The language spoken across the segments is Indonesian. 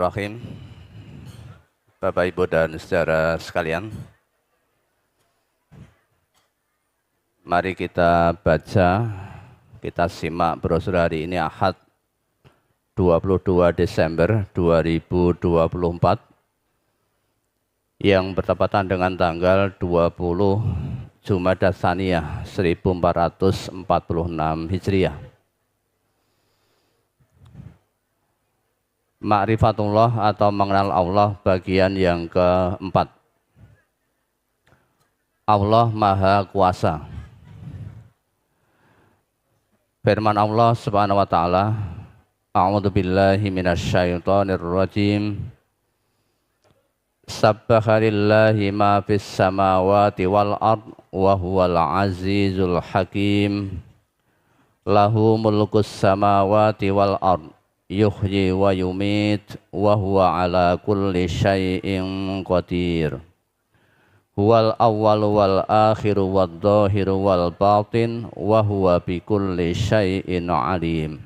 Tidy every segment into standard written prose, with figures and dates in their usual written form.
Bismillahirrahmanirrahim. Bapak, Ibu, dan saudara sekalian, mari kita baca, kita simak brosur hari ini Ahad 22 Desember 2024 yang bertepatan dengan tanggal 20 Jumadah Tsaniyah 1446 Hijriah. Ma'rifatullah atau mengenal Allah bagian yang keempat. Allah Maha Kuasa. Firman Allah Subhanahu wa taala, A'udzu billahi minasyaitonir rajim. Sabbaha lillahi ma fis samawati wal ard wa huwal azizul hakim. Lahu mulkus samawati wal ard. Yuhyi wa yumit wa huwa ala kulli syai'in qadir. Huwal awwalu wal akhiru wad dhahiru wal batin wa huwa bi kulli syai'in alim.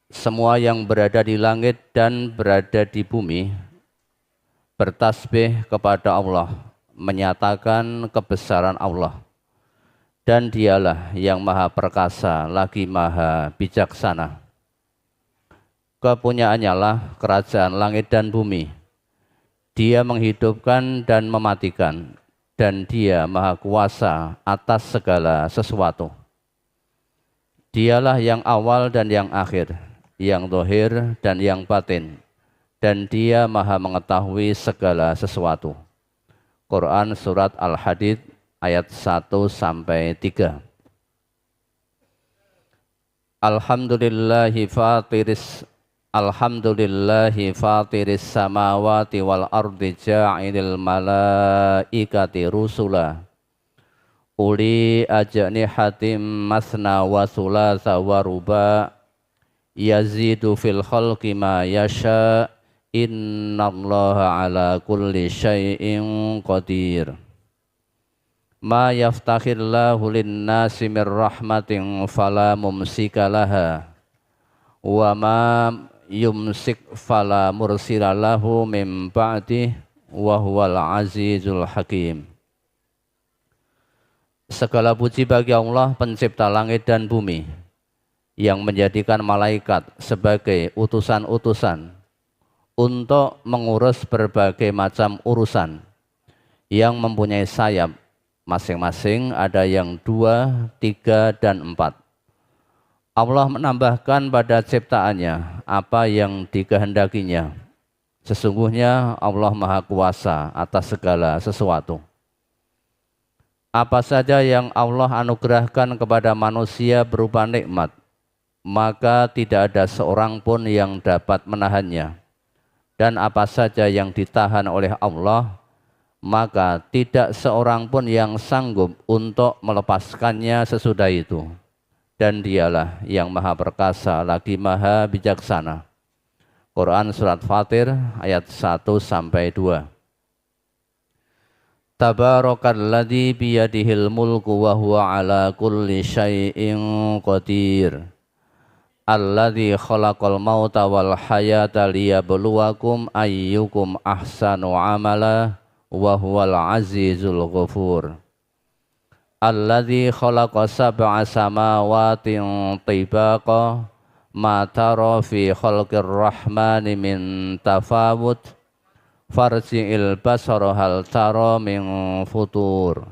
Semua yang berada di langit dan berada di bumi bertasbih kepada Allah, menyatakan kebesaran Allah. Dan dialah yang maha perkasa lagi maha bijaksana. Kepunyaannya lah kerajaan langit dan bumi. Dia menghidupkan dan mematikan, dan dia maha kuasa atas segala sesuatu. Dialah yang awal dan yang akhir, yang zahir dan yang batin, dan dia maha mengetahui segala sesuatu. Quran Surat Al-Hadid ayat 1-3. Alhamdulillahi fatiris samawati wal ardi ja'ilil malaikati rusula uli ajnihatim masna wa thulatha wa ruba yazidu fil khalqi ma yasha innallaha ala kulli syai'in qadir. Ma yaftakhillahu linnasi mir rahmatin fala mumsika laha wa ma yumsik fala mursila lahu mim ba'dih wa huwal azizul hakim. Segala puji bagi Allah pencipta langit dan bumi yang menjadikan malaikat sebagai utusan-utusan untuk mengurus berbagai macam urusan yang mempunyai sayap masing-masing, ada yang 2, 3, dan 4. Allah menambahkan pada ciptaannya apa yang dikehendakinya. Sesungguhnya Allah Maha Kuasa atas segala sesuatu. Apa saja yang Allah anugerahkan kepada manusia berupa nikmat, maka tidak ada seorang pun yang dapat menahannya. Dan apa saja yang ditahan oleh Allah, maka tidak seorang pun yang sanggup untuk melepaskannya sesudah itu. Dan dialah yang maha perkasa lagi maha bijaksana. Quran Surat Fatir ayat 1-2. Tabarakalladzi biyadihil mulku wa huwa ala kulli syai'in qadir. Alladzi khalaqal mauta wal hayata liyabluwakum ayyukum ahsanu amala wa huwal azizul ghafur. Alladzi khalaqa sab'a samawatin tibaqa ma tara fi khalqir rahmani min tafawut farji'il basara hal tara min futur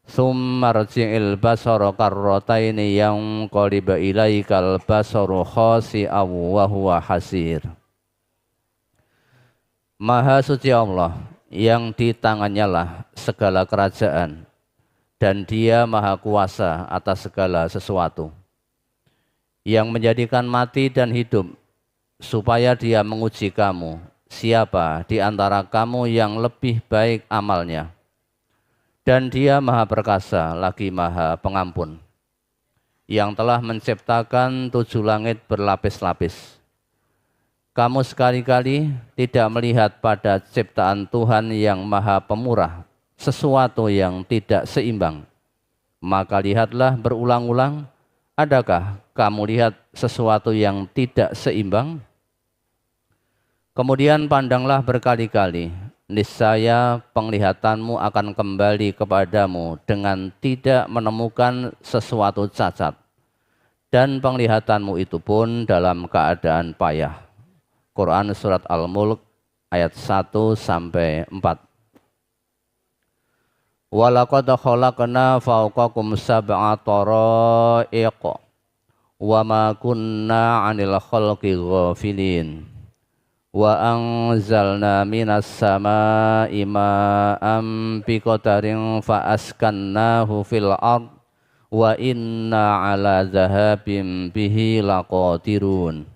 summa rji'il basara karrataini yanqalib ilaikal basaru khasi'aw wa huwa hasir. Maha suci Allah yang di tangannya lah segala kerajaan, dan dia maha kuasa atas segala sesuatu, yang menjadikan mati dan hidup, supaya dia menguji kamu, siapa di antara kamu yang lebih baik amalnya. Dan dia maha perkasa lagi maha pengampun, yang telah menciptakan 7 langit berlapis-lapis. Kamu sekali-kali tidak melihat pada ciptaan Tuhan yang maha pemurah sesuatu yang tidak seimbang. Maka lihatlah berulang-ulang, adakah kamu lihat sesuatu yang tidak seimbang? Kemudian pandanglah berkali-kali, niscaya penglihatanmu akan kembali kepadamu dengan tidak menemukan sesuatu cacat. Dan penglihatanmu itu pun dalam keadaan payah. Quran Surat Al-Mulk ayat 1 sampai 4. Walaqad khalaqna fawqakum sab'a tara'iq wa ma kunna 'anil khalqi ghafilin. Wa anzalna minas samaa'i ma'an biqadarin fa askannahu fil ard wa inna 'ala dhahabin bihi laqadirun.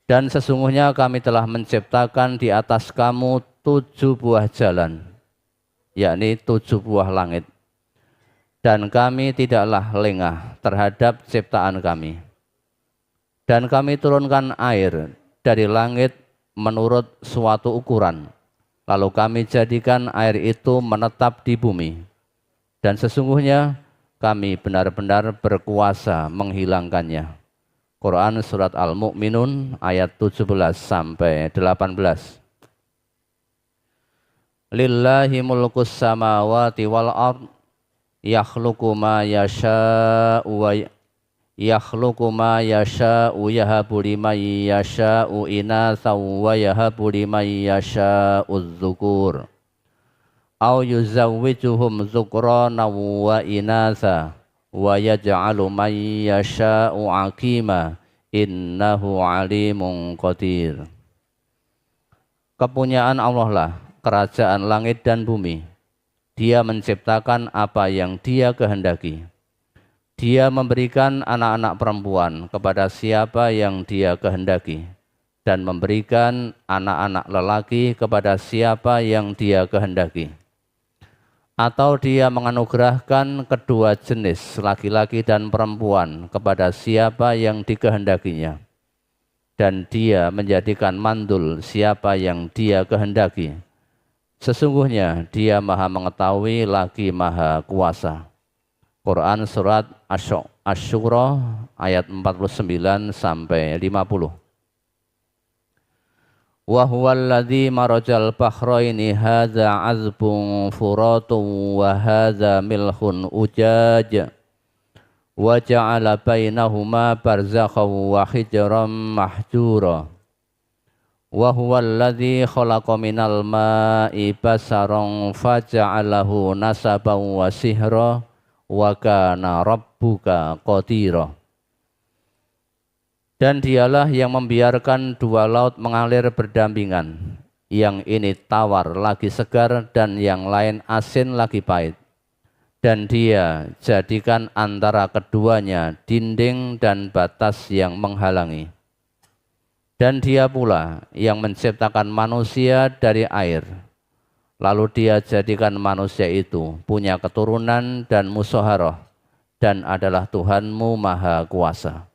Dan sesungguhnya kami telah menciptakan di atas kamu 7 buah jalan, yakni 7 buah langit. Dan kami tidaklah lengah terhadap ciptaan kami. Dan kami turunkan air dari langit menurut suatu ukuran. Lalu kami jadikan air itu menetap di bumi. Dan sesungguhnya kami benar-benar berkuasa menghilangkannya. Quran Surat Al-Mu'minun ayat 17 sampai 18. Lillahi mulkus samawati wal ard yakhluqu ma yasha'u wa yakhluqu ma yasha'u yahabu liman yasha'u inathan wa yahabu liman yasha'u dzukur aw yuzawwijuhum dzukrana wa inatha wa yaj'alu man yasha'u aqima innahu alimun qadir. Kepunyaan Allah lah kerajaan langit dan bumi. Dia menciptakan apa yang Dia kehendaki. Dia memberikan anak-anak perempuan kepada siapa yang Dia kehendaki dan memberikan anak-anak lelaki kepada siapa yang Dia kehendaki. Atau Dia menganugerahkan kedua jenis laki-laki dan perempuan kepada siapa yang dikehendakinya. Dan Dia menjadikan mandul siapa yang Dia kehendaki. Sesungguhnya Dia Maha Mengetahui lagi Maha Kuasa. Quran Surat Asy-Syura ayat 49 sampai 50. Wa huwal ladzi marajal bahraini hadza azbun furatun wa hadza milhun ujaj wa ja'ala bainahuma barzakhan wa hijran mahjura. Wa huwal ladzi khalaqa minal ma'i basaran faja'alahu nasaban wa sihra wa kana rabbuka qadira. Dan Dialah yang membiarkan dua laut mengalir berdampingan, yang ini tawar lagi segar dan yang lain asin lagi pahit. Dan Dia jadikan antara keduanya dinding dan batas yang menghalangi. Dan Dia pula yang menciptakan manusia dari air. Lalu Dia jadikan manusia itu punya keturunan dan musyawarah dan adalah Tuhanmu Maha Kuasa.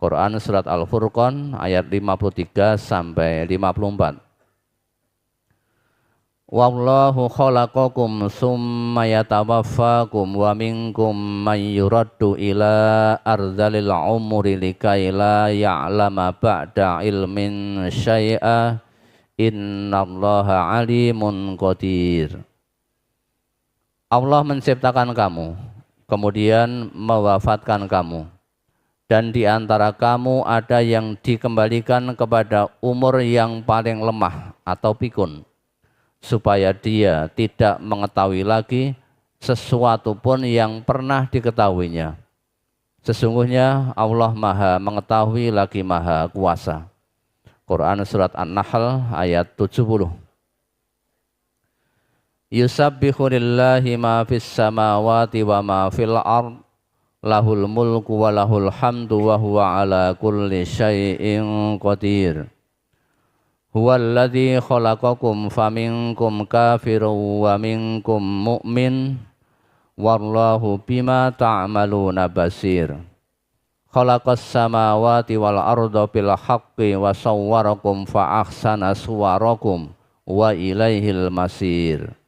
Quran Surat Al-Furqan ayat 53 sampai 54. Wallahu khalaqakum summa yatawaffakum wa minkum man yuraddu ila ardhalil umri likai la ya'lama ba'da ilmin syai'a innallaha alimun qadir. Allah menciptakan kamu, kemudian mewafatkan kamu. Dan di antara kamu ada yang dikembalikan kepada umur yang paling lemah atau pikun, supaya dia tidak mengetahui lagi sesuatu pun yang pernah diketahuinya. Sesungguhnya Allah Maha Mengetahui lagi Maha Kuasa. Quran Surat An-Nahl ayat 70. Yusabbihu lillahi ma fis samawati wa ma fil ard lahul mulku wa lahul hamdu wa huwa ala kulli syai'in qadir. Huwallazi khalaqakum faminkum kafirun wa minkum mu'min wallahu bima ta'maluna basir. Khalaqas samawati wal arda bil haqqi wa sawwarakum fa ahsana suwarakum wa ilaihil masir.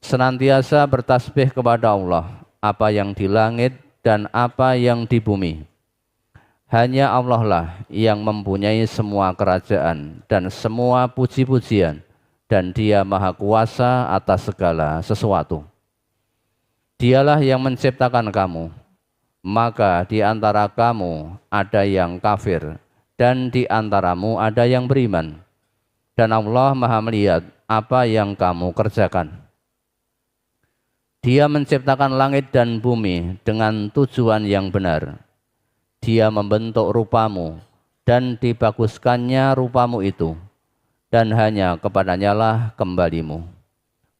Senantiasa bertasbih kepada Allah apa yang di langit dan apa yang di bumi. Hanya Allah lah yang mempunyai semua kerajaan dan semua puji-pujian, dan Dia Maha Kuasa atas segala sesuatu. Dialah yang menciptakan kamu, maka di antara kamu ada yang kafir, dan di antaramu ada yang beriman. Dan Allah Maha melihat apa yang kamu kerjakan. Dia menciptakan langit dan bumi dengan tujuan yang benar. Dia membentuk rupamu dan dibaguskannya rupamu itu, dan hanya kepadanya lah kembalimu.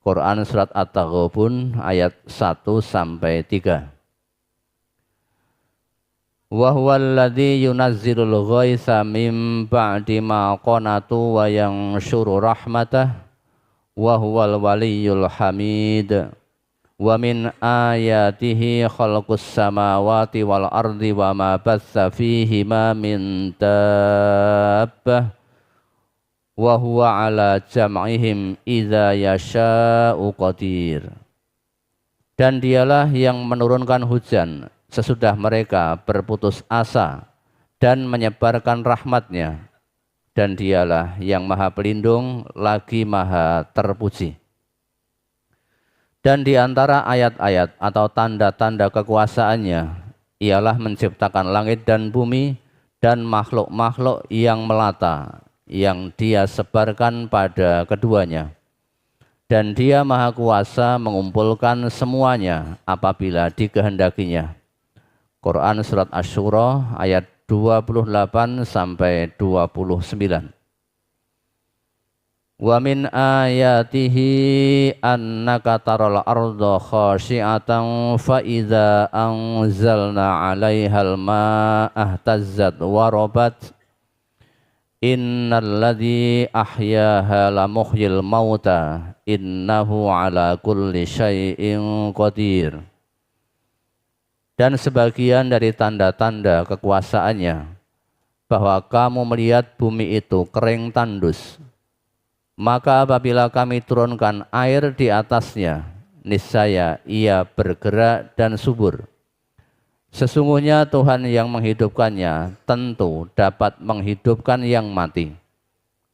Quran Surat At-Taghabun ayat 1-3. Wa huwal ladzi yunazzilul ghaitsa mim ba'di ma qanatu wa yanshuru rahmatah wa huwal waliyyul hamid. Wa min ayatihi khalqus samawati wal ardi wa ma batsa fihima min dabbah wa huwa ala jam'ihim idza yasha'u qadir. Dan Dialah yang menurunkan hujan sesudah mereka berputus asa dan menyebarkan rahmat-Nya, dan Dialah yang Maha Pelindung lagi Maha Terpuji. Dan di antara ayat-ayat atau tanda-tanda kekuasaannya ialah menciptakan langit dan bumi dan makhluk-makhluk yang melata yang Dia sebarkan pada keduanya. Dan Dia Maha Kuasa mengumpulkan semuanya apabila dikehendakinya. Quran Surat Asy-Syura ayat 28-29. Wa min ayatihi annaka taral arda khashi'atan fa idza anzalna 'alaihal ma'a ihtazzat wa rabat innal ladzi ahyaha la muhyil mauta innahu 'ala kulli syai'in qadir. Dan sebagian dari tanda-tanda kekuasaannya bahwa kamu melihat bumi itu kering tandus. Maka apabila kami turunkan air di atasnya, niscaya ia bergerak dan subur. Sesungguhnya Tuhan yang menghidupkannya tentu dapat menghidupkan yang mati.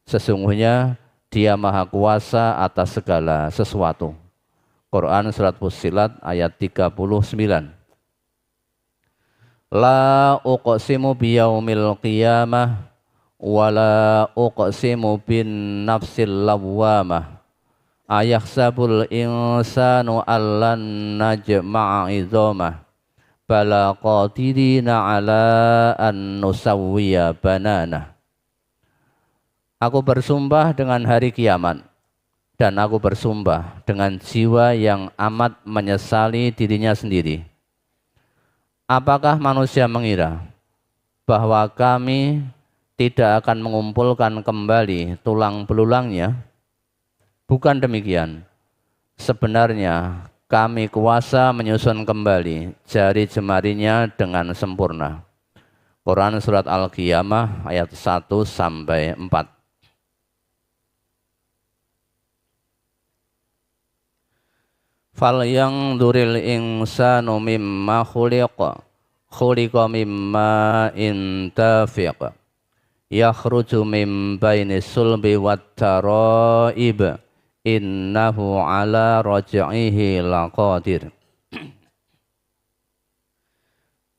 Sesungguhnya Dia Maha Kuasa atas segala sesuatu. Quran Surat Fussilat ayat 39. La uqsimu biyaumil qiyamah wala uqsimu bin nafsil lawwamah ayakhsabul insanu allan najma'a idhamah bala qadirina ala an nusawwiya bananah. Aku bersumpah dengan hari kiamat, dan aku bersumpah dengan jiwa yang amat menyesali dirinya sendiri. Apakah manusia mengira bahwa kami tidak akan mengumpulkan kembali tulang belulangnya? Bukan demikian. Sebenarnya kami kuasa menyusun kembali jari jemarinya dengan sempurna. Quran Surat Al-Qiyamah ayat 1-4. Fal yanzuril insanu mimma khuliqa mimma intafiq yakhruju min baini sulbi wat taraib innahu ala raj'ihi laqadir.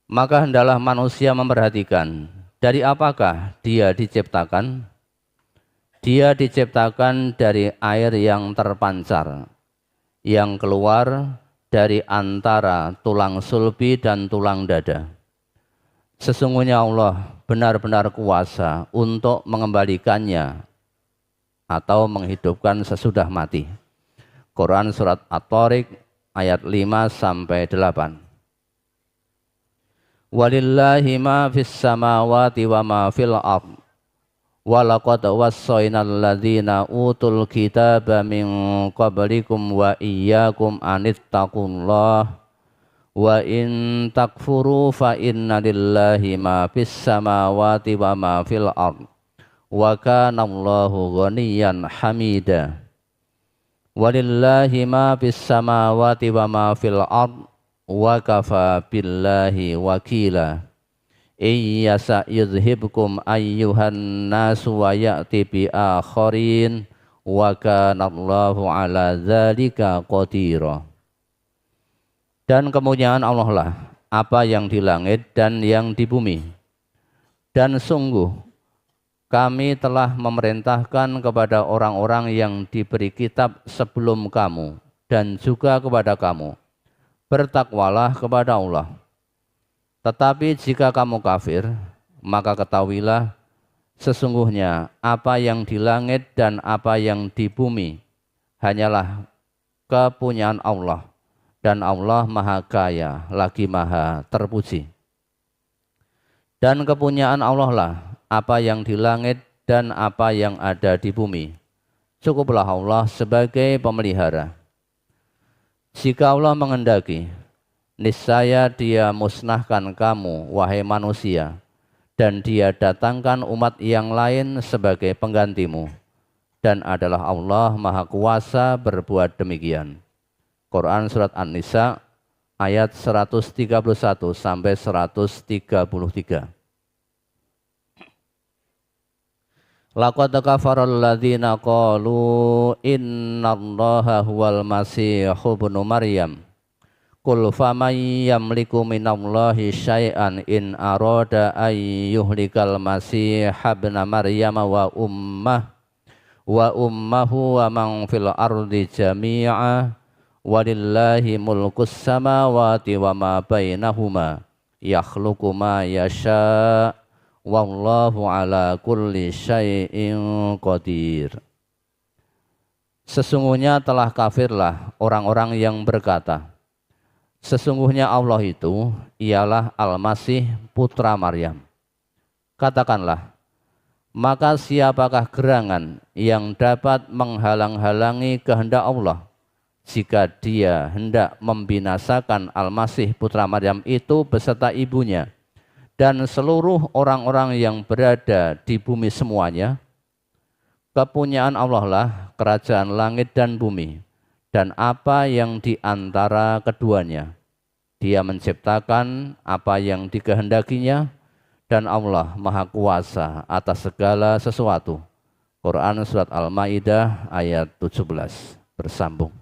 Maka hendaklah manusia memperhatikan dari apakah dia diciptakan. Dia diciptakan dari air yang terpancar, yang keluar dari antara tulang sulbi dan tulang dada. Sesungguhnya Allah benar-benar kuasa untuk mengembalikannya atau menghidupkan sesudah mati. Quran Surat At-Tariq ayat 5-8. Walillahi ma fis samawati wa ma fil ardh. Walaqad wassaynal ladzina utul kitaba min qablikum wa iyyakum anittaqullah wa in takfuru fa inna lillahi ma fis samawati wa ma fil ardh wa kana Allahu ghaniyyan hamida. Walillahi ma fis samawati wa ma fil ardh wa kafa billahi wakila. Iyasa yudhibkum ayyuhan nasu wa ya'ti bi akharin wa kanallahu ala dzalika qadira. Dan kemuliaan Allah lah apa yang di langit dan yang di bumi. Dan sungguh kami telah memerintahkan kepada orang-orang yang diberi kitab sebelum kamu dan juga kepada kamu, bertakwalah kepada Allah. Tetapi jika kamu kafir, maka ketahuilah sesungguhnya apa yang di langit dan apa yang di bumi hanyalah kepunyaan Allah, dan Allah Maha Kaya lagi Maha Terpuji. Dan kepunyaan Allah lah apa yang di langit dan apa yang ada di bumi. Cukuplah Allah sebagai pemelihara. Jika Allah mengendaki, niscaya Dia musnahkan kamu, wahai manusia, dan Dia datangkan umat yang lain sebagai penggantimu. Dan adalah Allah Maha Kuasa berbuat demikian. Quran Surat An-Nisa ayat 131 sampai 133. Laqad kafara alladzina qalu innallaha huwal masihu ibnu Maryam. Qul faman yamliku minallahi syai'an in arada ay yuhlikal masih ibna Maryam wa ummahu wa man fil ardi jami'a walillahi mulkus samawati wa ma bainahuma yakhluqu ma yasha' wallahu ala kulli syai'in qadir. Sesungguhnya telah kafirlah orang-orang yang berkata, sesungguhnya Allah itu ialah Al-Masih putra Maryam. Katakanlah, maka siapakah gerangan yang dapat menghalang-halangi kehendak Allah jika Dia hendak membinasakan Al-Masih putra Maryam itu beserta ibunya dan seluruh orang-orang yang berada di bumi semuanya? Kepunyaan Allah lah kerajaan langit dan bumi dan apa yang di antara keduanya. Dia menciptakan apa yang dikehendakinya dan Allah Maha Kuasa atas segala sesuatu. Quran Surat Al-Ma'idah ayat 17 bersambung.